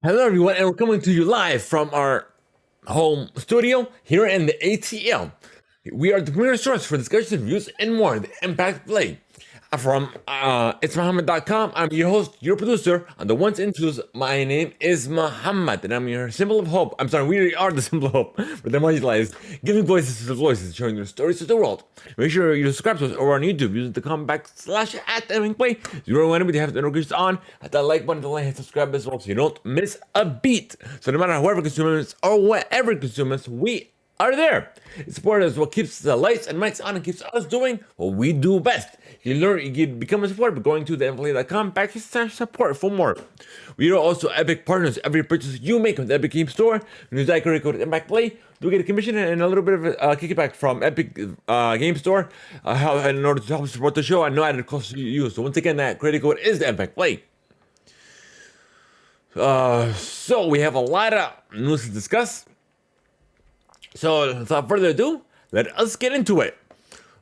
Hello, everyone, and we're coming to you live from our home studio here in the ATL. We are the premier source for discussion, reviews, and more. The Impact Play. From it's Muhammad.com. I'm your host, your producer, and the ones and twos. My name is Muhammad, and I'm your symbol of hope. I'm sorry, we are the symbol of hope for the marginalized, giving voices to the voices, showing their stories to the world. Make sure you subscribe to us over on YouTube using the /@Theimpactplay. You don't want to have the notifications on. Hit that like button, the like, hit subscribe as well, so you don't miss a beat. So no matter whoever consumes or whatever consumes, we are there. Support is what keeps the lights and mics on and keeps us doing what we do best. You can become a supporter by going to theimpactplay.com/support for more. We are also Epic partners. Every purchase you make on the Epic Game Store, use that code ImpactPlay, do get a commission and a little bit of a kickback from Epic Game Store in order to help support the show. I know added cost to you. So once again, that credit code is the ImpactPlay. So we have a lot of news to discuss. So without further ado, let us get into it.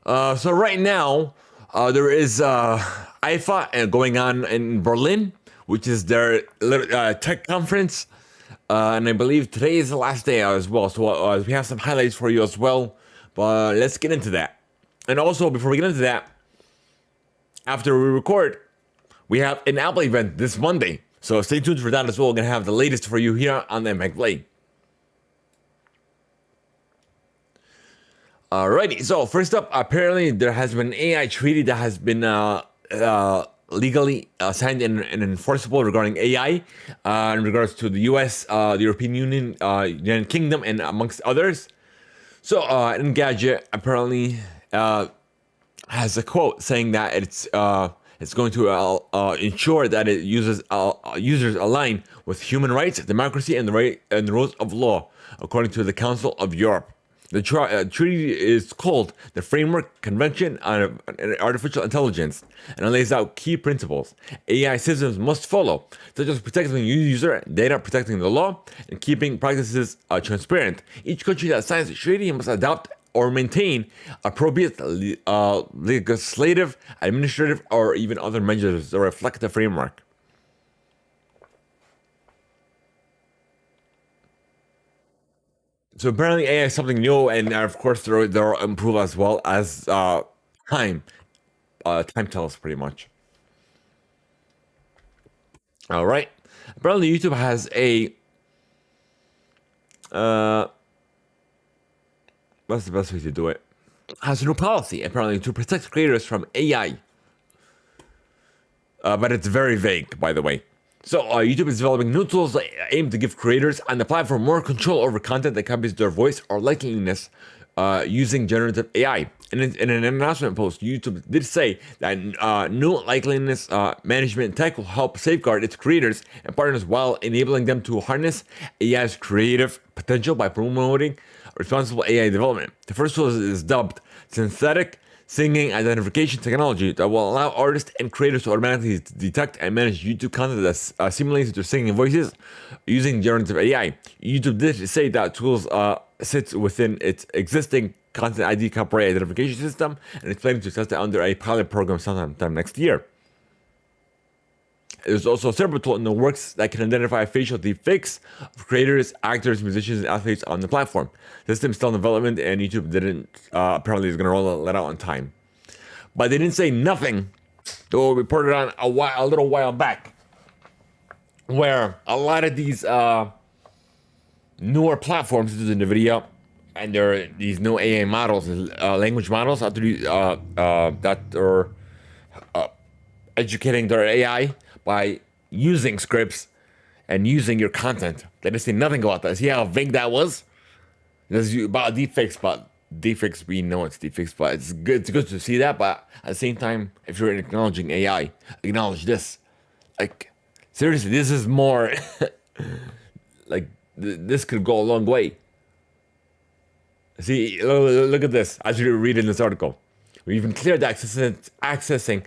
So right now, there is IFA going on in Berlin, which is their tech conference. And I believe today is the last day as well. So we have some highlights for you as well. But let's get into that. And also, before we get into that, after we record, we have an Apple event this Monday. So stay tuned for that as well. We're going to have the latest for you here on the ImpactPlay. Alrighty, so first up, apparently there has been an AI treaty that has been legally signed and enforceable regarding AI in regards to the US, the European Union, United Kingdom, and amongst others. So Engadget apparently has a quote saying that it's going to ensure that users align with human rights, democracy, and the rules of law, according to the Council of Europe. The treaty is called the Framework Convention on Artificial Intelligence, and it lays out key principles AI systems must follow, such as protecting user data, protecting the law, and keeping practices transparent. Each country that signs the treaty must adopt or maintain appropriate legislative, administrative, or even other measures that reflect the framework. So apparently AI is something new, and of course they'll improve as well as time. Time tells pretty much. All right. Apparently YouTube has a what's the best way to do it? Has a new policy apparently to protect creators from AI. But it's very vague, by the way. So YouTube is developing new tools that aim to give creators on the platform more control over content that copies their voice or likeliness using generative AI. And in an announcement post, YouTube did say that new likeliness management tech will help safeguard its creators and partners while enabling them to harness AI's creative potential by promoting responsible AI development. The first tool is dubbed Synthetic Singing Identification Technology that will allow artists and creators to automatically detect and manage YouTube content that simulates their singing voices using generative AI. YouTube did say that tools sits within its existing content ID copyright identification system, and it's planning to test it under a pilot program sometime next year. There's also a separate tool in the works that can identify facial deepfakes of creators, actors, musicians, and athletes on the platform. The system is still in development, and YouTube didn't apparently is going to roll that out on time. But they didn't say nothing. Though reported on a little while back, where a lot of these newer platforms do the video, and there are these new AI models, language models, that are educating their AI by using scripts and using your content. They didn't say nothing about that. See how vague that was? This is about deepfakes, but deepfakes, we know it's deepfakes, but it's good to see that. But at the same time, if you're acknowledging AI, acknowledge this. Like, seriously, this is more like this could go a long way. See, look at this. As you read in this article, we even cleared accessing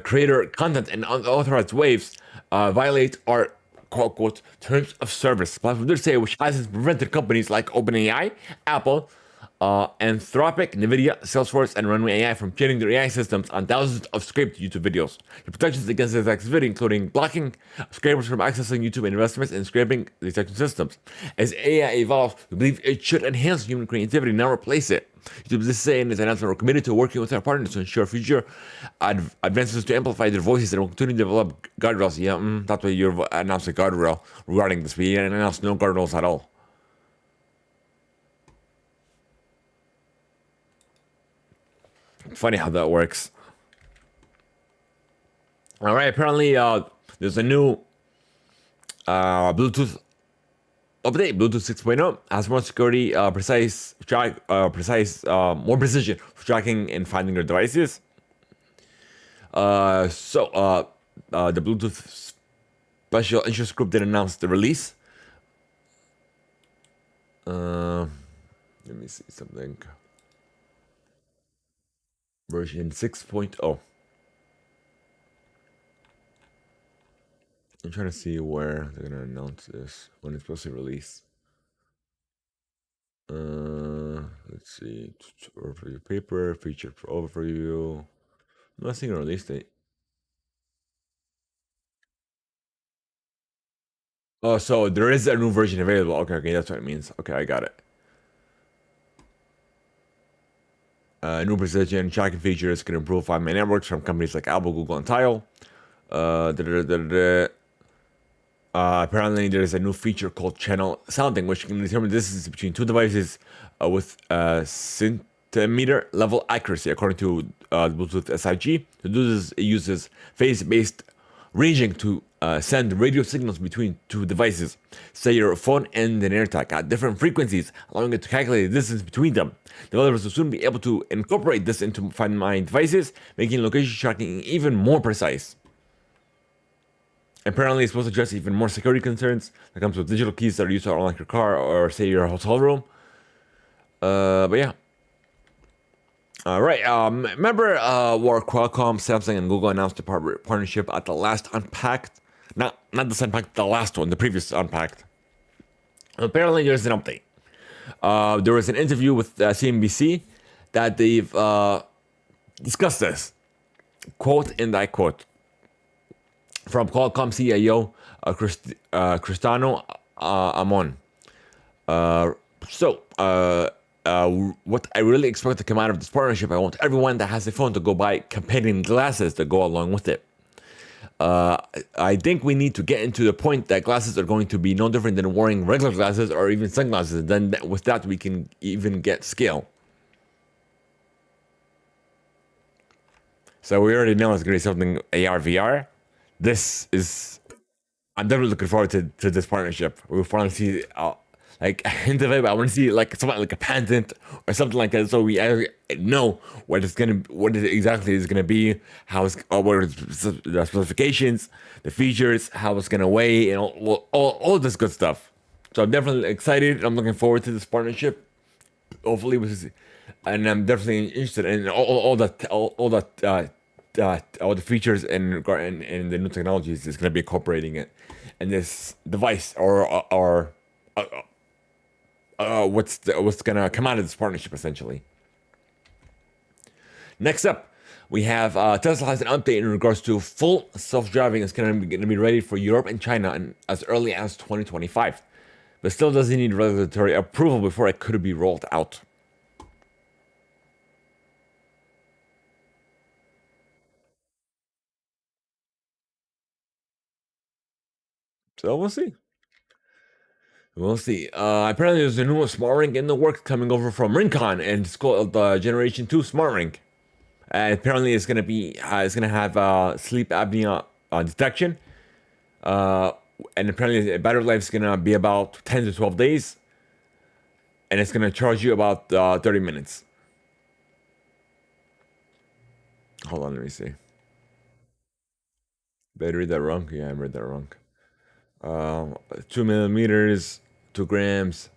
creator content in unauthorized ways violate our quote unquote terms of service. Platform did say which has prevented companies like OpenAI, Apple, Anthropic, NVIDIA, Salesforce, and Runway AI from training their AI systems on thousands of scraped YouTube videos. The protections against this activity, including blocking scrapers from accessing YouTube investments and scraping detection systems. As AI evolves, we believe it should enhance human creativity, not replace it. YouTube is saying in its announcement, we're committed to working with our partners to ensure future advances to amplify their voices and will continue to develop guardrails. Yeah, that's why you announced a guardrail regarding this. We announced no guardrails at all. Funny how that works. All right, apparently there's a new Bluetooth update. Bluetooth 6.0 has more security, more precision for tracking and finding your devices. The Bluetooth Special Interest Group did announce the release. Let me see something. Version 6.0. I'm trying to see where they're gonna announce this, when it's supposed to release. Let's see. Overview paper, featured for overview. I'm not seeing a release date. Oh, so there is a new version available. Okay, that's what it means. Okay, I got it. New precision tracking features can improve 5-man networks from companies like Apple, Google, and Tile. Apparently, there's a new feature called channel sounding, which can determine distance between two devices with centimeter level accuracy, according to Bluetooth SIG. To do this, it uses phase-based ranging to send radio signals between two devices, say your phone and an AirTag, at different frequencies, allowing it to calculate the distance between them. Developers will soon be able to incorporate this into Find My devices, making location tracking even more precise. Apparently, it's supposed to address even more security concerns that comes with digital keys that are used to unlock your car or, say, your hotel room. But yeah. All right. Remember where Qualcomm, Samsung, and Google announced a partnership at the last Unpacked? Not this Unpacked, the last one, the previous Unpacked. Apparently, there's an update. There was an interview with CNBC that they've discussed this. Quote, and I quote, from Qualcomm CIO Cristiano Amon. What I really expect to come out of this partnership, I want everyone that has a phone to go buy companion glasses that go along with it. I think we need to get into the point that glasses are going to be no different than wearing regular glasses or even sunglasses. Then with that, we can even get scale. So we already know it's going to be something AR, VR. I'm definitely looking forward to this partnership. We'll finally see like a hint of it, but I want to see like something like a patent or something like that, so we know what it exactly is gonna be, how it's, what are the specifications, the features, how it's gonna weigh, and all this good stuff. So I'm definitely excited. I'm looking forward to this partnership. Hopefully, and I'm definitely interested in all the features and the new technologies is going to be incorporating it in this device or what's going to come out of this partnership essentially. Next up, we have Tesla has an update in regards to full self-driving. It's going to be ready for Europe and China as early as 2025, but still doesn't need regulatory approval before it could be rolled out. So we'll see. We'll see. Apparently, there's a new smart ring in the works coming over from Rincon, and it's called the Generation 2 Smart Ring. And apparently, it's gonna have sleep apnea detection. And apparently, the battery life is gonna be about 10 to 12 days, and it's gonna charge you about 30 minutes. Hold on, let me see. Did I read that wrong? Yeah, I read that wrong. 2 millimeters, 2 grams.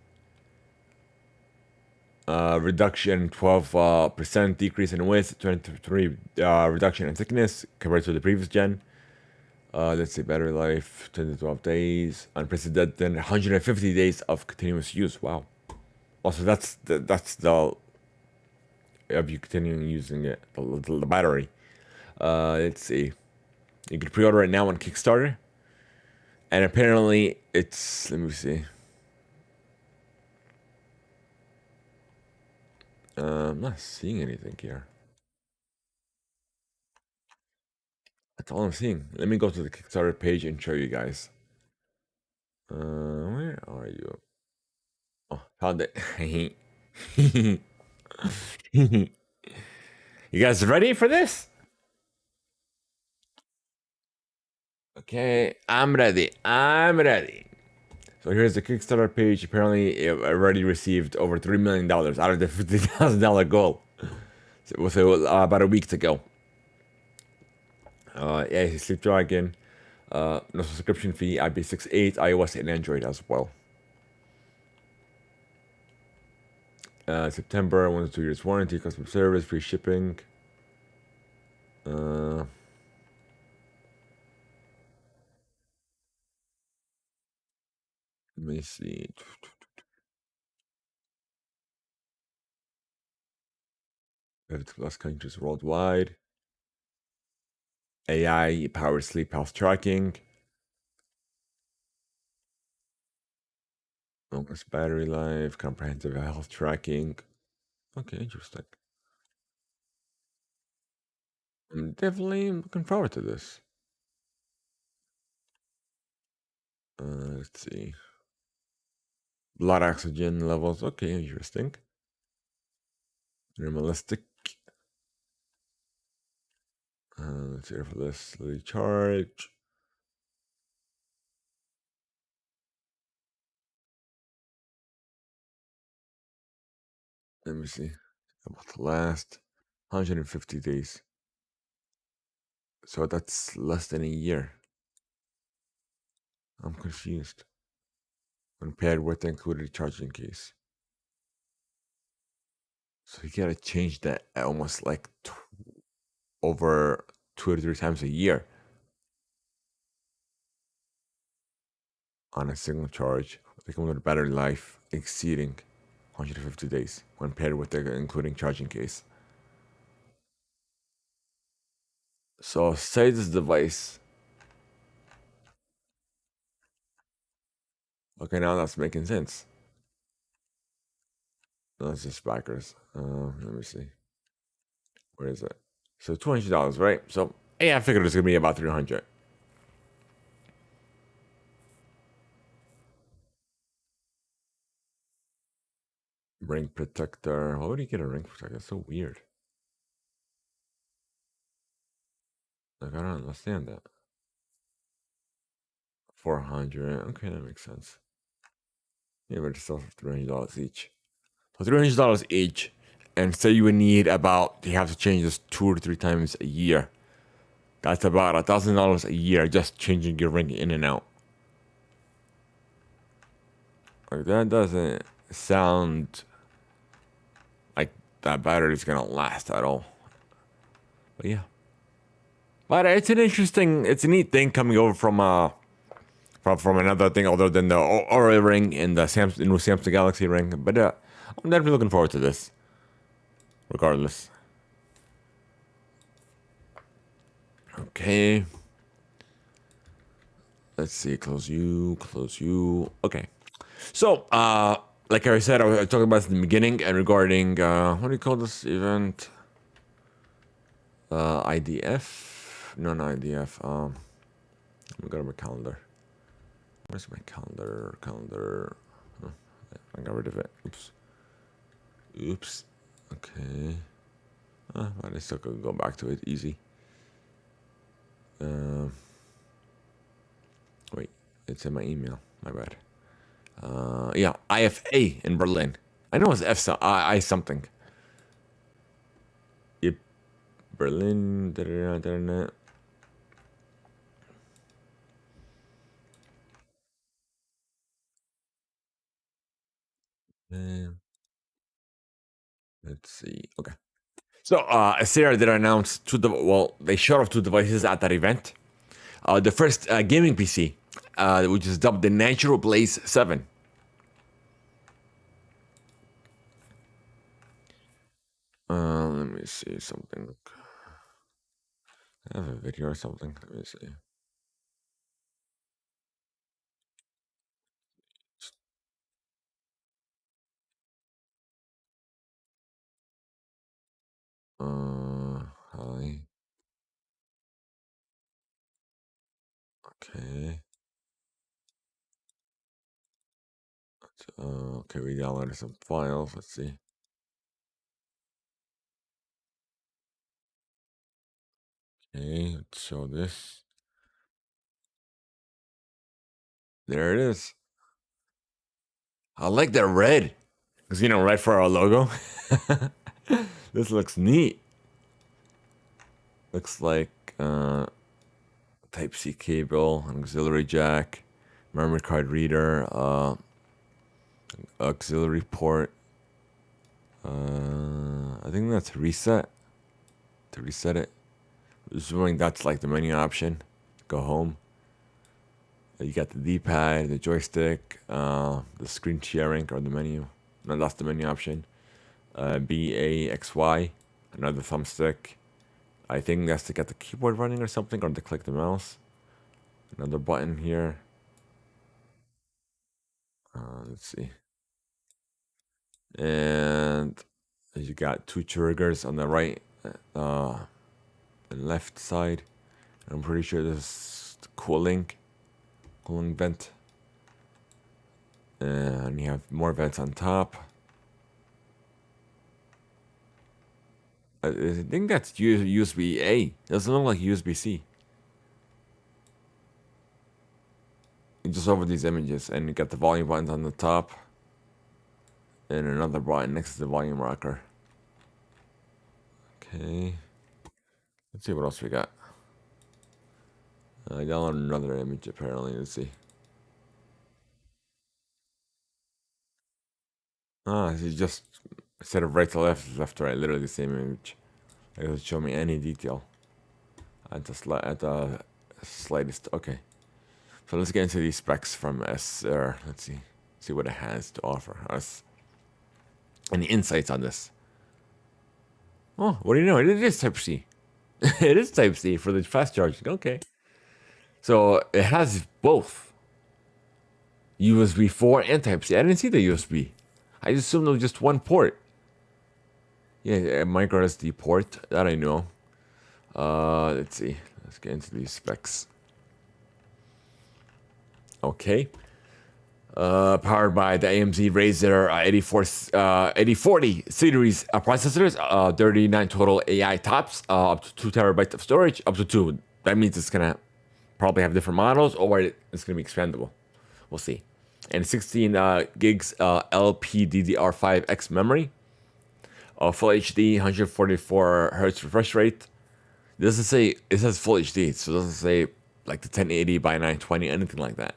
Reduction 12% decrease in width, 23 reduction in thickness compared to the previous gen. Let's see, battery life 10 to 12 days, unprecedented 150 days of continuous use. Wow. Also, that's the of you continuing using it, the battery. Let's see. You can pre-order it now on Kickstarter, and apparently it's. Let me see. I'm not seeing anything here. That's all I'm seeing. Let me go to the Kickstarter page and show you guys. Where are you? Oh, found it. You guys ready for this? Okay, I'm ready. I'm ready. So here's the Kickstarter page. Apparently, it already received over $3 million out of the $50,000 goal. So it was about a week to go. Yeah, Sleep Dragon. No subscription fee. IP68, iOS, and Android as well. September, 1 to 2 years warranty, customer service, free shipping. Let me see. 50 plus countries worldwide. AI powered sleep health tracking. Longest battery life, comprehensive health tracking. Okay, interesting. I'm definitely looking forward to this. Let's see. Blood oxygen levels. Okay, interesting. Minimalistic. Let's see for this. Recharge. Let me see. About to last 150 days. So that's less than a year. I'm confused. Compared with the included charging case. So you gotta change that almost like over 2 or 3 times a year on a single charge. They come with a battery life exceeding 150 days when paired with the including charging case. So say this device. Okay, now that's making sense. No, it's just backers. Let me see. Where is it? So $200, right? So yeah, I figured it's gonna be about 300. Ring protector. Why would you get a ring protector? It's so weird. Like I don't understand that. 400. Okay, that makes sense. Yeah, but it's still $300 each. So $300 each, and say you would need about, you have to change this 2 or 3 times a year. That's about $1,000 a year just changing your ring in and out. Like that doesn't sound like that battery is gonna last at all. But yeah, but it's a neat thing coming over from another thing other than the Aura ring and the new Samsung Galaxy ring. But I'm definitely looking forward to this, regardless. Okay. Let's see. Close you. Close you. Okay. So, like I said, I was talking about this in the beginning, and regarding what do you call this event? IDF? No, not IDF. Let me go to my calendar. Where's my calendar? Oh, I got rid of it. Oops. Okay. But I still could go back to it easy. Wait, it's in my email. My bad. Yeah, IFA in Berlin. I know it's I something. Yep. Berlin. Let's see. Okay. So, Acer did announce they showed off 2 devices at that event. The first gaming PC, which is dubbed the Natural Blaze 7. Let me see something. I have a video or something. Let me see. Hi. Okay. Okay, we downloaded some files. Let's see. Okay, let's show this. There it is. I like that red. Because, red for our logo. This looks neat. Looks like Type-C cable, an auxiliary jack, memory card reader, auxiliary port. I think that's reset. To reset it. Assuming that's like the menu option. Go home. You got the D-pad, the joystick, the screen sharing or the menu. No, that's the menu option. BAXY, another thumbstick. I think that's to get the keyboard running or something, or to click the mouse. Another button here. Let's see. And you got two triggers on the right and left side. I'm pretty sure this is the cooling vent. And you have more vents on top. I think that's USB-A. Doesn't look like USB-C. Just over these images, and you got the volume buttons on the top, and another button next to the volume rocker. Okay, let's see what else we got. I downloaded another image apparently. Let's see. It's just instead of right to left, left to right, literally the same image. It doesn't show me any detail at the slightest. Okay, so let's get into these specs from SR. Let's see what it has to offer us. Any insights on this? Oh, what do you know? It is Type-C. It is Type-C for the fast charging. Okay. So it has both USB 4 and Type-C. I didn't see the USB. I just assumed it was just one port. Yeah, a micro SD port. That I know. Let's see. Let's get into these specs. Okay. Powered by the AMD Razer 8040 series processors, 39 total AI tops, up to 2 terabytes of storage, up to 2. That means it's gonna probably have different models, or it's gonna be expandable. We'll see. And 16 gigs LPDDR5X memory, full HD, 144 hertz refresh rate. It doesn't say, it says full HD, so it doesn't say like the 1080 by 920, anything like that.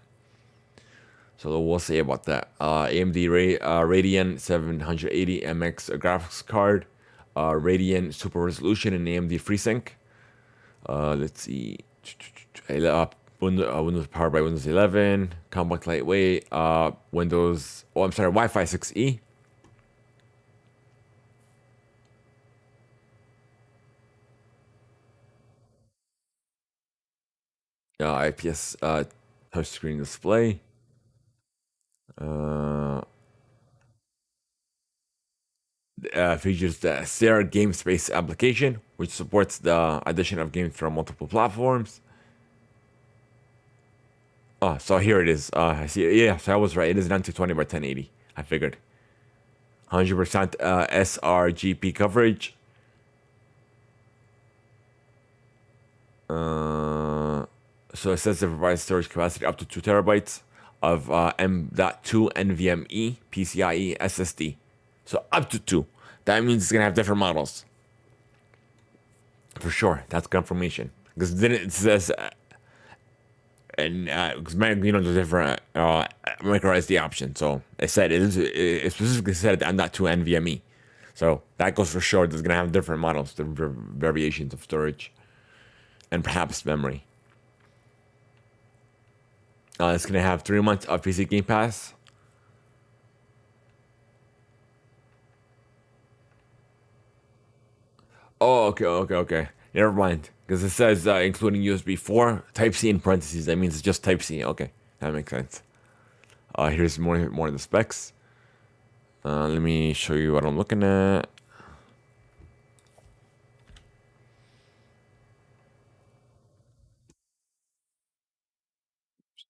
So we'll see about that. AMD Radeon 780 MX graphics card, Radeon Super Resolution, and AMD FreeSync. Let's see. Windows powered by Windows 11, compact lightweight, Wi-Fi 6E. IPS touchscreen display. Features the Sarah Game Space application, which supports the addition of games from multiple platforms. Oh, so here it is. I see. Yeah, so I was right. It is 1920 by 1080. I figured. 100% sRGB coverage. So it says it provides storage capacity up to 2 terabytes of M.2 NVMe PCIe SSD. So up to 2. That means it's gonna have different models. For sure, that's confirmation. Because then it says, and because there's different micro SD option. So it said it specifically said M.2 NVMe. So that goes for sure. It's gonna have different models, different variations of storage, and perhaps memory. It's gonna have 3 months of PC Game Pass. Oh, okay. Never mind. Because it says including USB 4, Type C in parentheses. That means it's just Type C. Okay, that makes sense. Here's more of the specs. Let me show you what I'm looking at.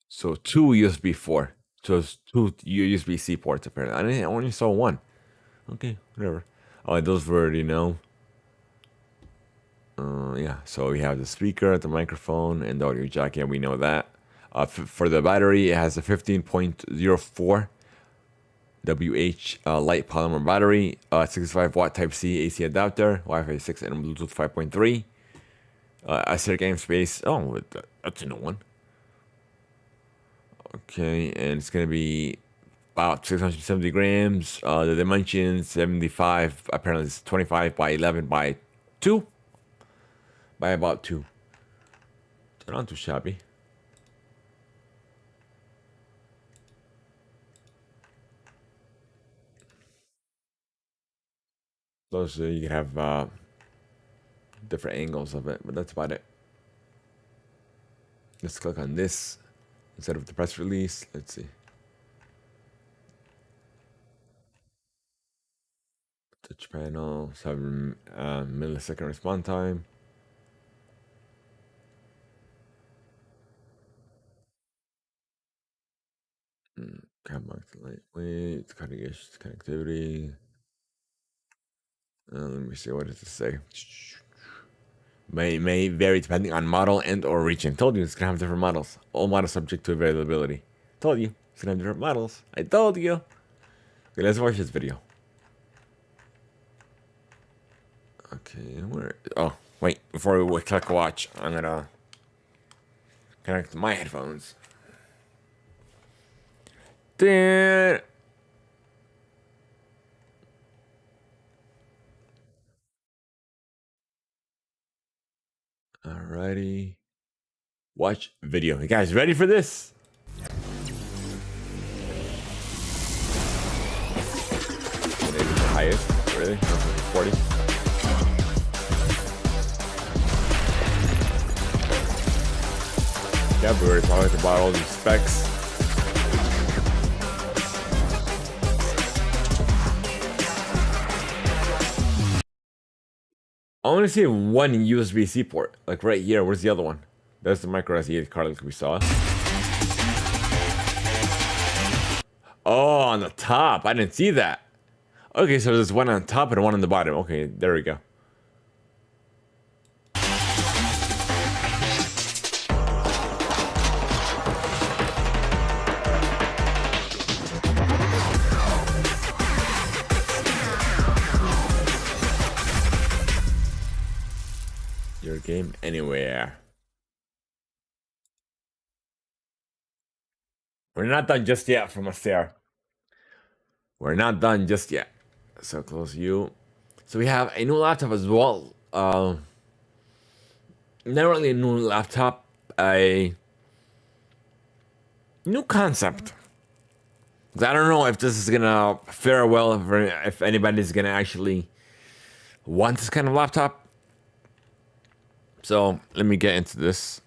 So two USB 4. So it's two USB-C ports apparently. I only saw one. Okay, whatever. Oh, those were already know. Yeah, so we have the speaker, the microphone, and the audio jack. Yeah, we know that. For the battery, it has a 15.04 WH light polymer battery, 65 watt Type C AC adapter, Wi-Fi 6 and Bluetooth 5.3. Acidic game space. Oh, that's a new one. Okay, and it's gonna be about 670 grams. The dimensions 75. Apparently, it's 25 by 11 by 2. By about 2. So not too shabby. Those you can have different angles of it, but that's about it. Let's click on this instead of the press release. Let's see. Touch panel, 7 millisecond response time. Camera lightweight, cutting edge connectivity. Let me see, what does it say? May vary depending on model and or region. Told you it's gonna have different models. All models subject to availability. Told you it's gonna have different models. I told you. Okay, let's watch this video. Okay, where? Oh, wait. Before we click watch, I'm gonna connect my headphones. There. Alrighty. Watch video. You guys ready for this? Maybe the highest. Really? 40. Yeah, we already talked about all these specs. I want to see one USB-C port, like right here. Where's the other one? That's the micro SD card like we saw. Oh, on the top. I didn't see that. Okay, so there's one on top and one on the bottom. Okay, there we go. Your game anywhere. We're not done just yet from us there. We're not done just yet. So close you. So we have a new laptop as well. Not really a new laptop, a new concept. I don't know if this is gonna fare well, if anybody's gonna actually want this kind of laptop. So let me get into this.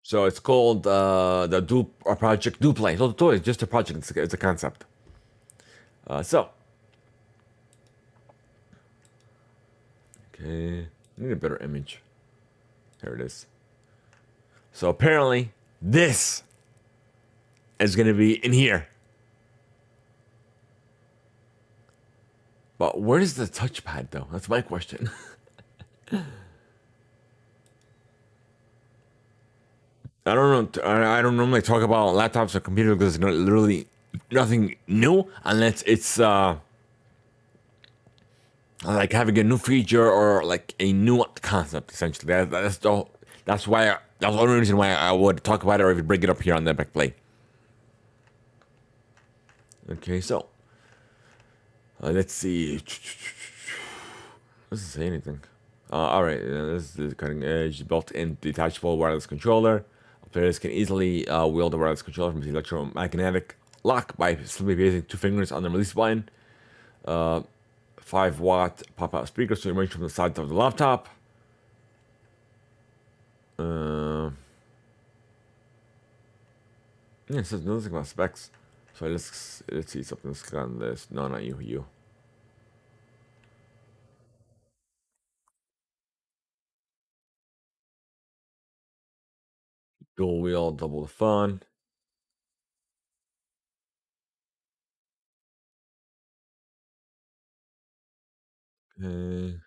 So it's called the project Duplay. So it's just a project. It's a concept. So okay, I need a better image. Here it is. So apparently this is gonna be in here. But where's the touchpad though? That's my question. I don't know. I don't normally talk about laptops or computers because it's literally nothing new unless it's like having a new feature or like a new concept. Essentially, that's the that's the only reason why I would talk about it or even bring it up here on the Theimpactplay. Okay, so let's see. Doesn't say anything. All right, this is the cutting edge built-in detachable wireless controller. Players can easily wield the wireless controller from the electromagnetic lock by simply placing 2 fingers on the release button. 5-watt pop-out speakers to emerge from the sides of the laptop. Yeah, it says nothing about specs. So let's see something. Let's click on this. No, not you. You. Dual wheel, double the fun. Okay.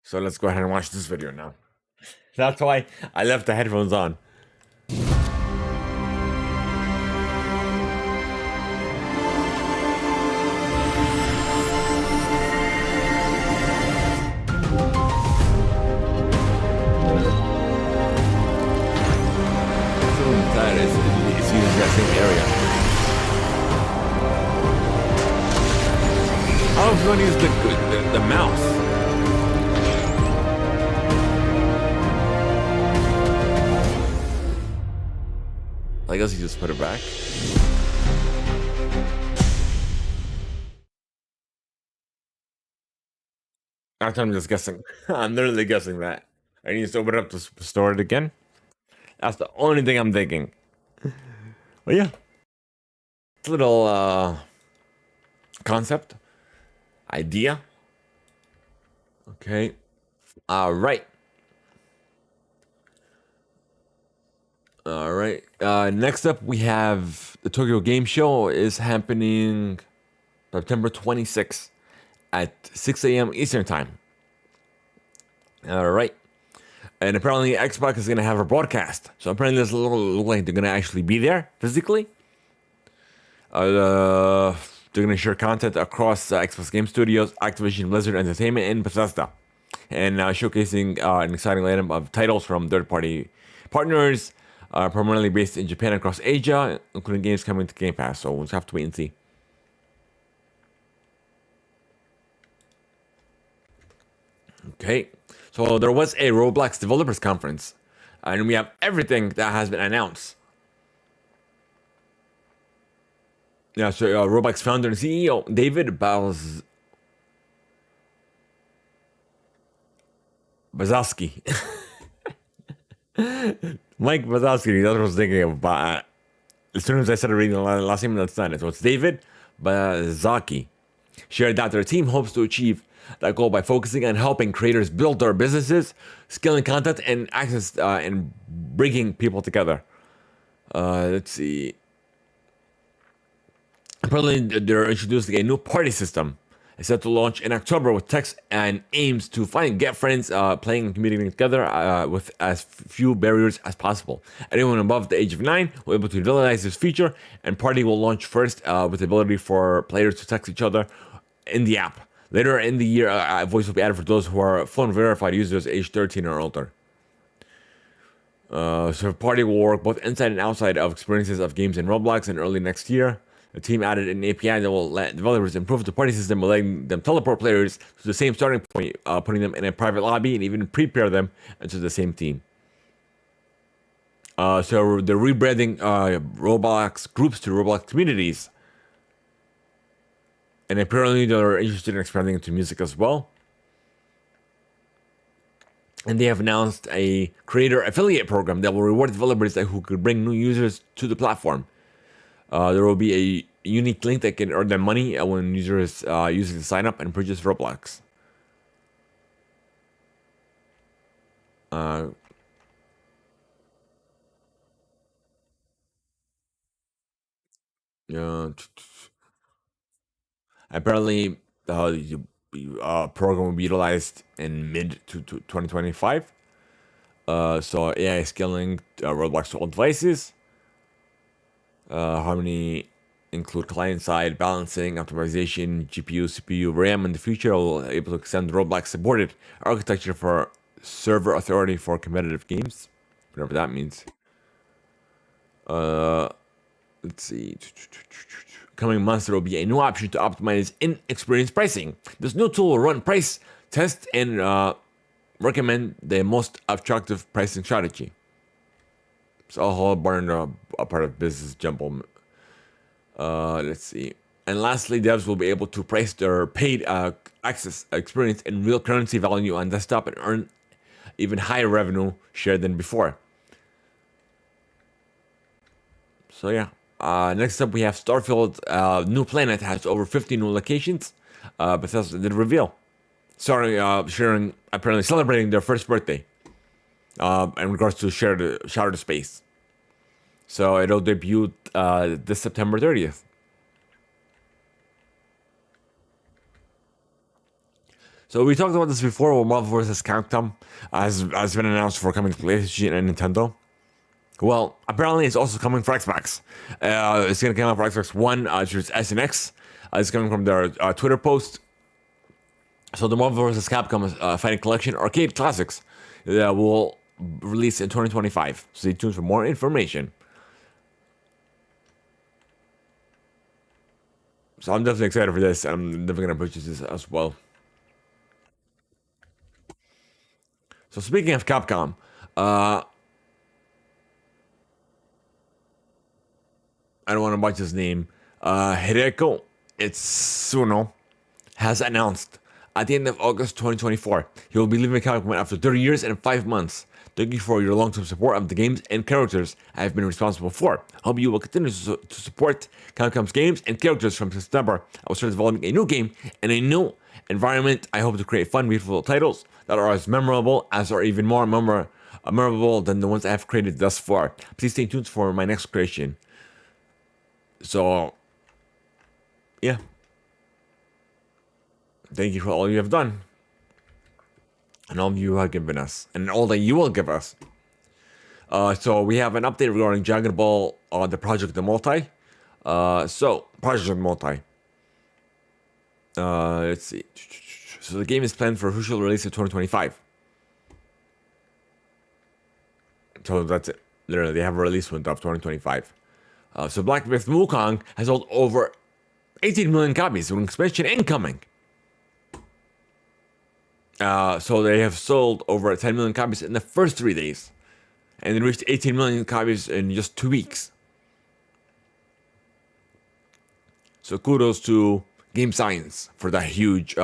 So let's go ahead and watch this video now. That's why I left the headphones on. It's using that same area. I don't know if you want to use the mouse. I guess you just put it back. Actually, I'm just guessing. I'm literally guessing that. I need to open it up to store it again. That's the only thing I'm thinking. But yeah. It's a little concept. Idea. Okay. Alright. Alright. Next up we have the Tokyo Game Show is happening September 26th at 6 a.m. Eastern Time. Alright. And apparently Xbox is gonna have a broadcast. So apparently this look like they're gonna actually be there physically. They're gonna share content across Xbox Game Studios, Activision Blizzard Entertainment, and Bethesda, and showcasing an exciting lineup of titles from third-party partners, primarily based in Japan across Asia, including games coming to Game Pass. So we'll just have to wait and see. Okay, so there was a Roblox developers conference, and we have everything that has been announced. Yeah, so Roblox founder and CEO David Bazowski. Mike Bazowski, that's what I was thinking of. But as soon as I started reading the last name, that's not it. So it's David Bazowski. Shared that their team hopes to achieve that goal by focusing on helping creators build their businesses, scaling content, and access and bringing people together. Let's see. Apparently, they're introducing a new party system. It's set to launch in October with text and aims to find and get friends, playing and communicating together with as few barriers as possible. Anyone above the age of 9 will be able to utilize this feature, and Party will launch first with the ability for players to text each other in the app. Later in the year, a voice will be added for those who are phone verified users aged 13 or older. So Party will work both inside and outside of experiences of games in Roblox, and early next year, the team added an API that will let developers improve the party system by letting them teleport players to the same starting point, putting them in a private lobby, and even prepare them into the same team. So they're rebranding Roblox groups to Roblox communities. And apparently they're interested in expanding into music as well. And they have announced a creator affiliate program that will reward developers who could bring new users to the platform. There will be a unique link that can earn them money when users use it to sign up and purchase Roblox. Apparently, the program will be utilized in mid to 2025. So AI scaling Roblox to all devices. Harmony include client-side balancing, optimization, GPU, CPU, RAM. In the future, will be able to extend Roblox supported architecture for server authority for competitive games, whatever that means. Let's see. Coming months, there will be a new option to optimize in-experience pricing. This new tool will run price tests and recommend the most attractive pricing strategy. It's all part a part of business jumble. Let's see. And lastly, devs will be able to price their paid access experience in real currency value on desktop and earn even higher revenue share than before. So yeah. Next up, we have Starfield. New Planet has over 50 new locations. Bethesda did reveal. Sorry, sharing apparently celebrating their first birthday. In regards to Shattered Space. So it'll debut this September 30th. So we talked about this before. Well, Marvel vs. Capcom has been announced for coming to PlayStation and Nintendo. Well, apparently it's also coming for Xbox. It's going to come out for Xbox One, Series S and X. It's coming from their Twitter post. So the Marvel vs. Capcom Fighting Collection Arcade Classics will release in 2025. Stay tuned for more information. So I'm definitely excited for this. I'm definitely going to purchase this as well. So speaking of Capcom, I don't want to butcher his name. Hideko Itsuno has announced at the end of August 2024 he will be leaving Capcom after 30 years and 5 months. Thank you for your long-term support of the games and characters I have been responsible for. Hope you will continue to support Capcom's games and characters. From September, I will start developing a new game and a new environment. I hope to create fun, beautiful titles that are as memorable as or even more memorable than the ones I have created thus far. Please stay tuned for my next creation. So, yeah. Thank you for all you have done. And all you have given us. And all that you will give us. So we have an update regarding Dragon Ball, the Project the Multi. Project Multi. Let's see. So the game is planned for official release in 2025. So that's it. Literally, they have a release window of 2025. So Black Myth Wukong has sold over 18 million copies with an expansion incoming. So they have sold over 10 million copies in the first 3 days. And they reached 18 million copies in just 2 weeks. So kudos to Game Science for that huge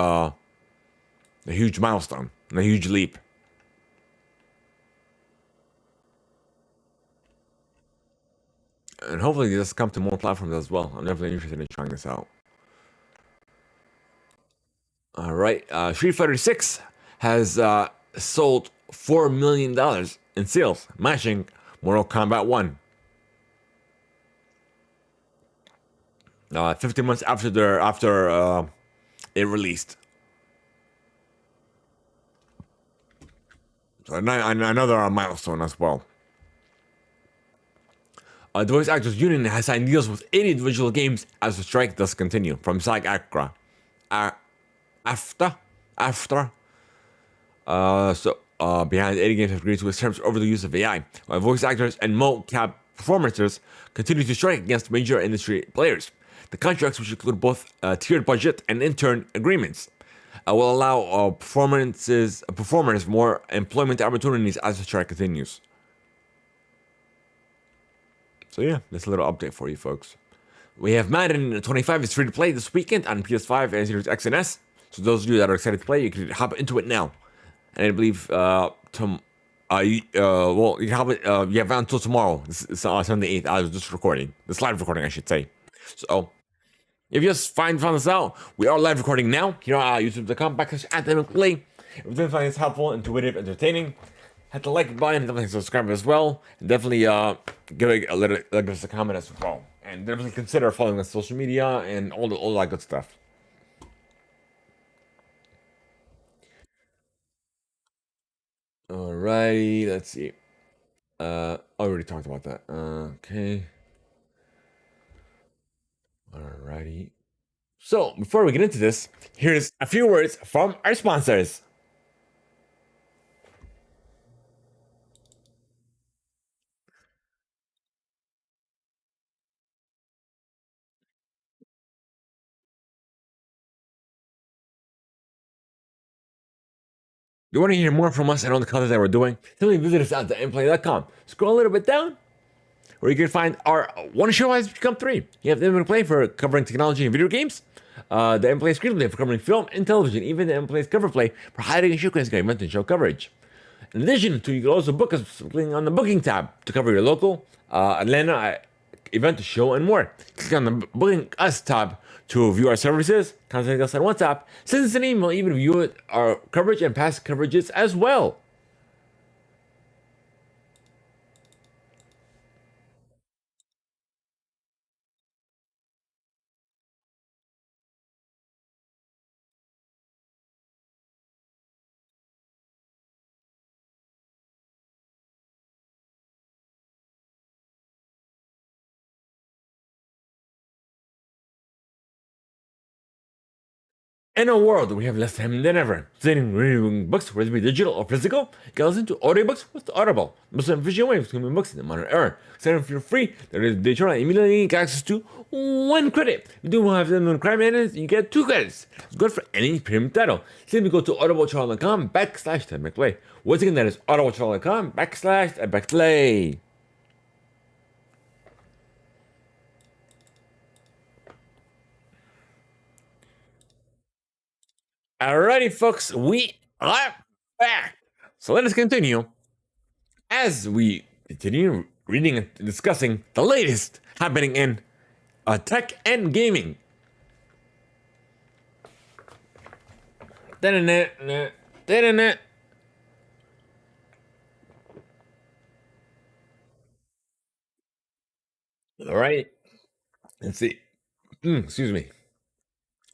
milestone, a huge leap. And hopefully this come to more platforms as well. I'm definitely interested in trying this out. All right, Street Fighter 6 has sold $4 million in sales, matching Mortal Kombat 1. 15 months after it released. So another milestone as well. The Voice Actors Union has signed deals with 80 individual games as the strike does continue. From SAG-AFTRA. Behind 80 games have agreed to its terms over the use of AI, while voice actors and mocap performers continue to strike against major industry players. The contracts, which include both tiered budget and intern agreements, will allow performers more employment opportunities as the strike continues. So yeah, that's a little update for you folks. We have Madden 25 is free to play this weekend on PS5 and Series X and S. So those of you that are excited to play, you can hop into it now. And I believe you can hop it. You have until tomorrow. It's Sunday 8th. I was just recording this live recording, I should say. So if you just found this out, we are live recording now here on youtube.com/Theimpactplay. If you did find this helpful, intuitive, entertaining, hit the like button and definitely subscribe as well. And definitely give us a comment as well. And definitely consider following us on social media and all that good stuff. Alrighty, let's see. I already talked about that. Okay. Alrighty. So before we get into this, here's a few words from our sponsors. You want to hear more from us and all the content that we're doing? Simply visit us at theimpactplay.com. Scroll a little bit down, where you can find our one show has become three. You have the Theimpactplay for covering technology and video games, the Theimpactplay Screenplay for covering film and television, even the Theimpactplay Cover Play for highlighting and showcasing event and show coverage. In addition to, you can also book us clicking on the booking tab to cover your local Atlanta event, show, and more. Click on the booking us tab to view our services, contact us on WhatsApp, send us an email, even view our coverage and past coverages as well. In a world where we have less time than ever, studying reading books, whether it be digital or physical, you can listen to audiobooks with Audible. Most efficient way of consuming books in the modern era. Sign up for free. There is the trial immediately get access to 1 credit. You do have them on Crime Minutes, you get 2 credits. It's good for any premium title. Simply go to audibletrial.com/Theimpactplay. Once again, that is audibletrial.com/Theimpactplay. Alrighty, folks, we are back. So let us continue as we continue reading and discussing the latest happening in tech and gaming. All right, let's see. Excuse me.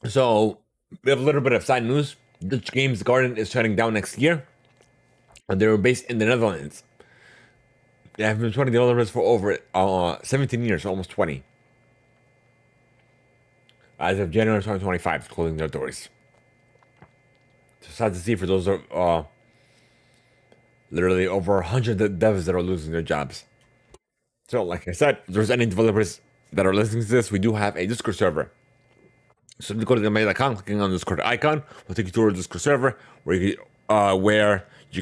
So we have a little bit of side news. Dutch Games Garden is shutting down next year. And they're based in the Netherlands. They have been running developers for over 17 years, almost 20. As of January 2025, closing their doors. It's sad to see for those literally over 100 devs that are losing their jobs. So, like I said, if there's any developers that are listening to this, we do have a Discord server. So, if you go to the mail.com, clicking on the Discord icon, we'll take you to our Discord server where you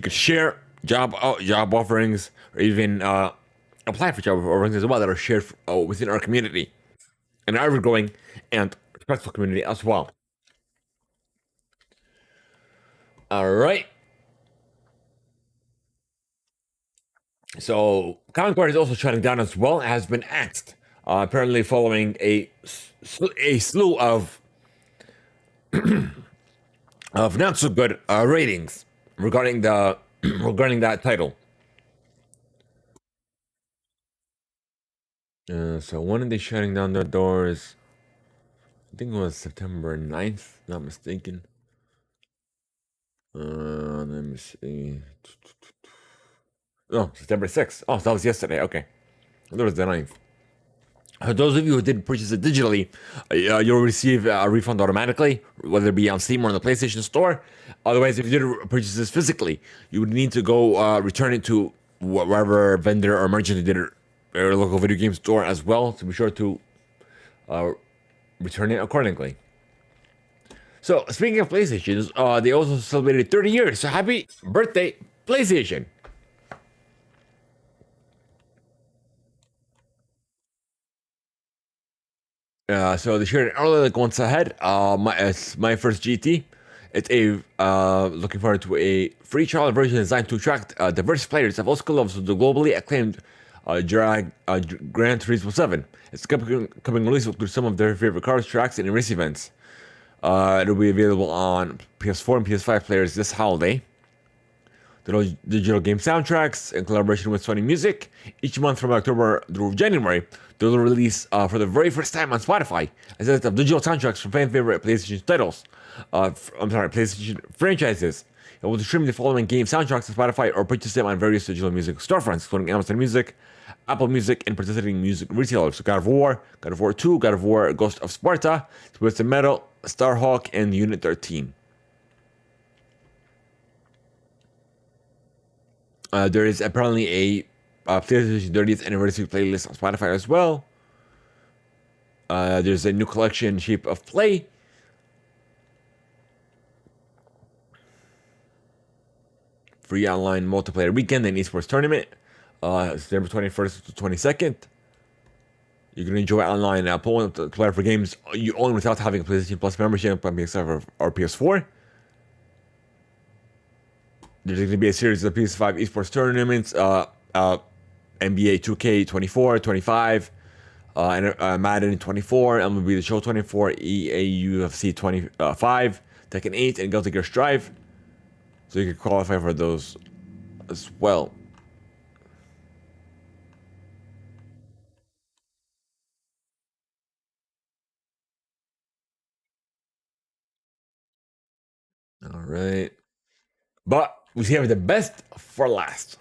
can share job offerings or even apply for job offerings as well that are shared within our community, an ever-growing and respectful community as well. All right. So, Comic Bar is also shutting down as well. It has been axed, apparently following a slew of of not so good ratings regarding the regarding that title. So when are they shutting down their doors? I think it was September 9th, not mistaken. Let me see. Oh, September 6th. Oh, that was yesterday. Okay. That was the 9th. Those of you who did purchase it digitally, you'll receive a refund automatically, whether it be on Steam or on the PlayStation Store. Otherwise, if you did purchase this physically, you would need to go return it to wherever vendor or merchant you did it, or local video game store as well, to be sure to return it accordingly. So, speaking of PlayStations, they also celebrated 30 years. So, happy birthday, PlayStation! So they shared it earlier, like once ahead. It's my first GT. It's looking forward to a free trial version designed to attract diverse players of all skill levels to the globally acclaimed Gran Turismo 7. It's coming release with some of their favorite cars, tracks, and race events. It'll be available on PS4 and PS5 players this holiday. The digital game soundtracks in collaboration with Sony Music. Each month from October through January, they'll release for the very first time on Spotify a set of digital soundtracks from fan favorite PlayStation titles. PlayStation franchises. It will stream the following game soundtracks on Spotify or purchase them on various digital music storefronts, including Amazon Music, Apple Music, and participating music retailers. So God of War 2, God of War Ghost of Sparta, Twisted Metal, Starhawk, and Unit 13. There is apparently a PlayStation 30th anniversary playlist on Spotify as well. There's a new collection, Shape of Play. Free online multiplayer weekend and esports tournament, September 21st to 22nd. You can enjoy online pulling to play for games you own without having a PlayStation Plus membership on PS5 or PS4. There's going to be a series of PS5 esports tournaments, NBA 2K 25, and Madden 24, MLB The Show 24, EA UFC 25, Tekken 8, and Guilty Gear Strive. So you can qualify for those as well. All right. But we have the best for last.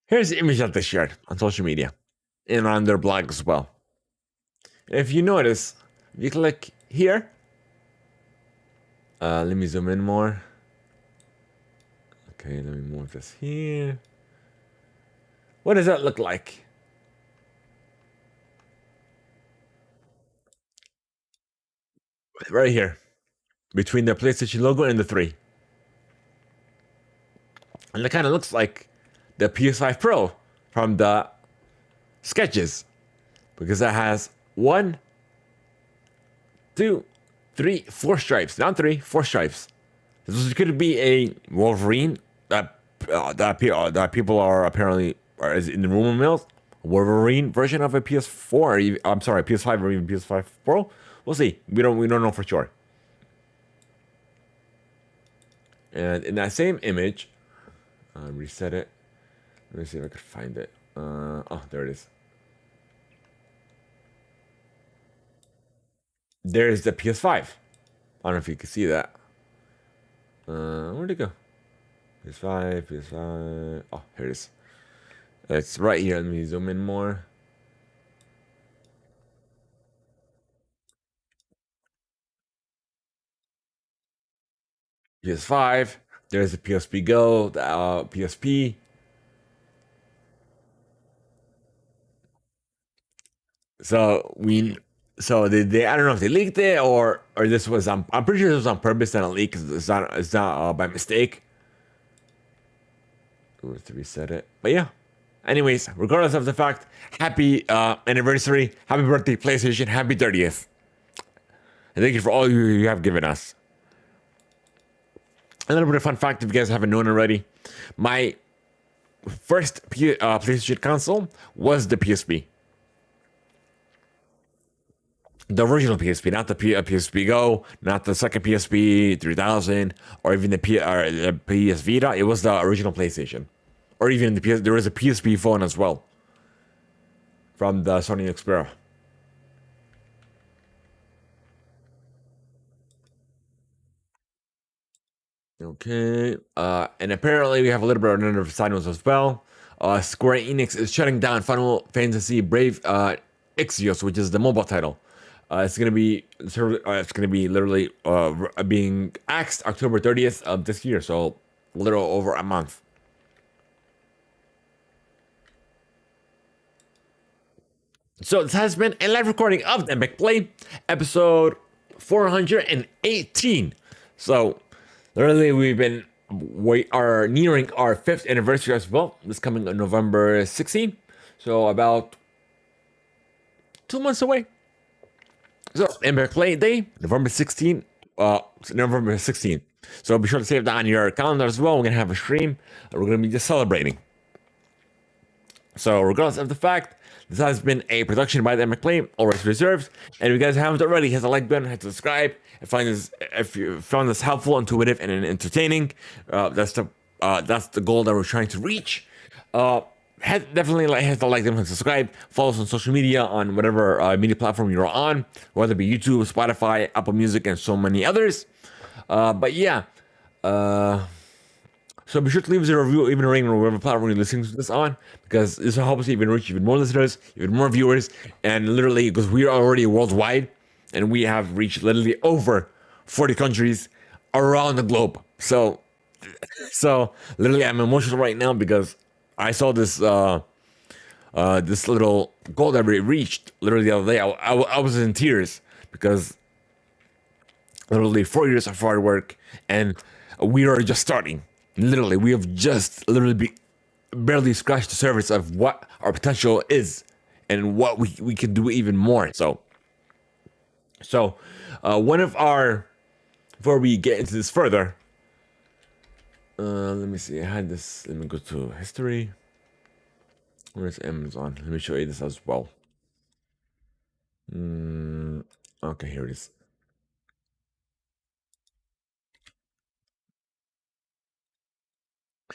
Here's the image that they shared on social media and on their blog as well. If you notice, if you click here, let me zoom in more. Okay, let me move this here. What does that look like? Right here, between the PlayStation logo and the 3. And it kind of looks like the PS5 Pro from the sketches, because it has 1, 2, 3, 4 stripes. Not 3, 4 stripes. This could be a Wolverine that people are apparently is in the rumor mills. Wolverine version of a PS4, or even, I'm sorry, PS5 or even PS5 Pro. We'll see. We don't know for sure. And in that same image, reset it. Let me see if I could find it. Oh, there it is. There's the PS5. I don't know if you can see that. Where'd it go? PS5, PS5. Oh, here it is. It's right here. Let me zoom in more. PS5. There's the PSP Go, the PSP. So they I don't know if they leaked it or this was I'm pretty sure this was on purpose and a leak because it's not by mistake. To reset it, but yeah. Anyways, regardless of the fact, happy anniversary, happy birthday, PlayStation, happy 30th, and thank you for all you have given us. A little bit of fun fact, if you guys haven't known already, my first PlayStation console was the PSP. The original PSP, not the PSP Go, not the second PSP 3000, or even the PS Vita. It was the original PlayStation, or even there was a PSP phone as well from the Sony Xperia. Okay, and apparently we have a little bit of another side notes as well. Square Enix is shutting down Final Fantasy Brave Ixios, which is the mobile title. It's gonna be literally being axed October 30th of this year, so a little over a month. So this has been a live recording of Theimpactplay, episode 418. So literally we are nearing our 5th anniversary as well. This coming on November 16th, so about 2 months away. So, Theimpactplay Day, November 16th. November 16th. So be sure to save that on your calendar as well. We're going to have a stream. We're going to be just celebrating. So, regardless of the fact, this has been a production by Theimpactplay, all rights reserved. And if you guys haven't already, hit the like button, hit subscribe. If you found this helpful, intuitive, and entertaining, that's the goal that we're trying to reach. Definitely hit the like button and subscribe. Follow us on social media on whatever media platform you're on, whether it be YouTube, Spotify, Apple Music, and so many others. But yeah, so be sure to leave us a review, even a rating, or whatever platform you're listening to this on, because this will help us even reach even more listeners, even more viewers, and literally because we are already worldwide, and we have reached literally over 40 countries around the globe. So literally, I'm emotional right now because I saw this this little goal that we reached literally the other day. I was in tears because literally 4 years of hard work, and we are just starting. Literally, we have just barely scratched the surface of what our potential is and what we can do even more. So one of our, before we get into this further, let me see. I had this. Let me go to history. Where's Amazon? Let me show you this as well. Okay, here it is.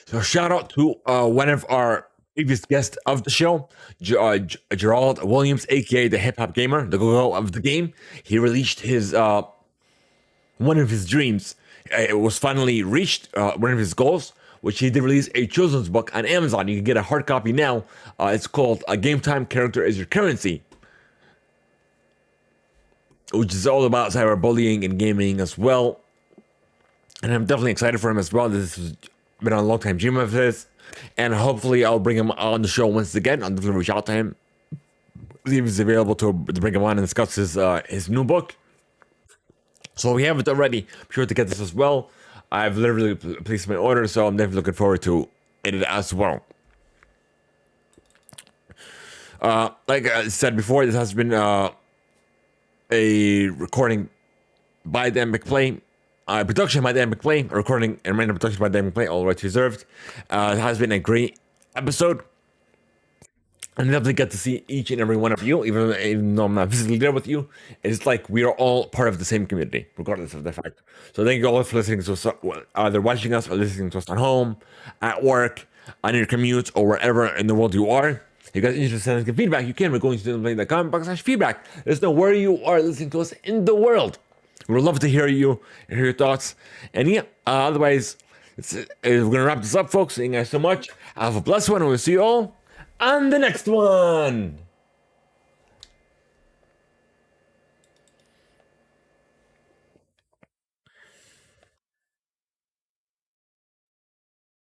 So shout out to one of our previous guests of the show, Gerald Williams, aka the Hip Hop Gamer, the go of the game. He released his one of his dreams. It was finally reached. One of his goals, which he did release a children's book on Amazon. You can get a hard copy now. It's called "A Game Time Character Is Your Currency," which is all about cyberbullying and gaming as well. And I'm definitely excited for him as well. This has been a long time dream of his, and hopefully I'll bring him on the show once again. I'll definitely reach out to him, see if he's available to bring him on and discuss his new book. So we have it already. Be sure to get this as well. I've literally placed my order, so I'm definitely looking forward to it as well. Like I said before, this has been a recording by Theimpactplay, production by Theimpactplay, recording and random production by Theimpactplay, all rights reserved. It has been a great episode. And definitely get to see each and every one of you, even though I'm not physically there with you. It's like we are all part of the same community, regardless of the fact. So thank you all for listening to us, either watching us or listening to us at home, at work, on your commute, or wherever in the world you are. If you guys are interested in sending feedback, you can by going to the comment box /feedback. Let us know where you are listening to us in the world. We would love to hear you and hear your thoughts. And yeah, otherwise, we're going to wrap this up, folks. Thank you guys so much. Have a blessed one, and we'll see you all on the next one.